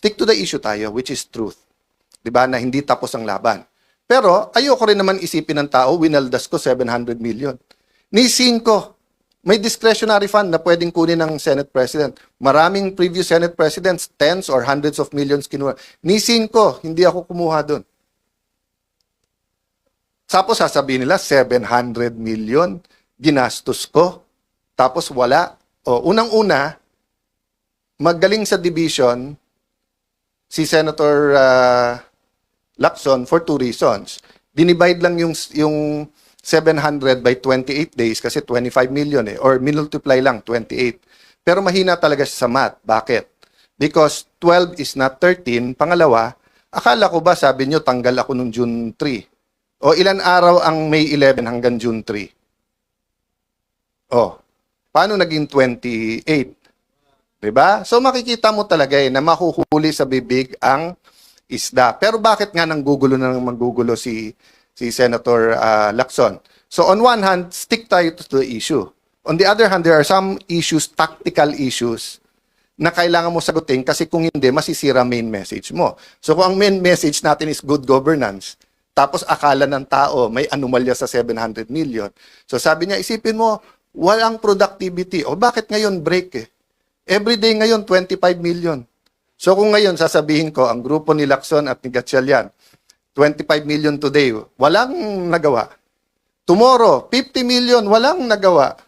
stick to the issue tayo, which is truth. 'Di ba? Na hindi tapos ang laban. Pero ayoko rin naman isipin ng tao, winaldas ko 700 million. Nisin ko, may discretionary fund na pwedeng kunin ng Senate President. Maraming previous Senate Presidents, tens or hundreds of millions kinuha. Nisin ko, hindi ako kumuha doon. Tapos sasabihin nila, 700 million, ginastos ko. Tapos wala. O, unang-una, magaling sa division si Senator Lacson for two reasons. Dinivide lang yung 700 by 28 days kasi 25 million or multiply lang 28. Pero mahina talaga siya sa math. Bakit? Because 12 is not 13. Pangalawa, akala ko ba sabi nyo tanggal ako nung June 3? O ilan araw ang May 11 hanggang June 3? O, paano naging 28? Diba? So makikita mo talaga na mahuhuli sa bibig ang isda. Pero bakit nga nanggugulo na manggugulo si Senator Lacson? So on one hand, stick tayo to the issue. On the other hand, there are some issues, tactical issues, na kailangan mo sagutin kasi kung hindi, masisira main message mo. So kung ang main message natin is good governance, tapos akala ng tao may anomalya sa 700 million. So sabi niya, isipin mo, walang productivity. O bakit ngayon break eh? Everyday ngayon, 25 million. So kung ngayon sasabihin ko, ang grupo ni Lacson at ni Gatchalian, 25 million today, walang nagawa. Tomorrow, 50 million, walang nagawa.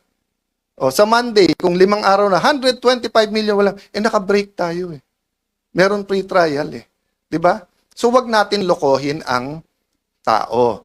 O sa Monday, kung 5 araw na, 125 million, walang, naka-break tayo eh. Meron pre-trial eh. Diba? So wag natin lokohin ang tao.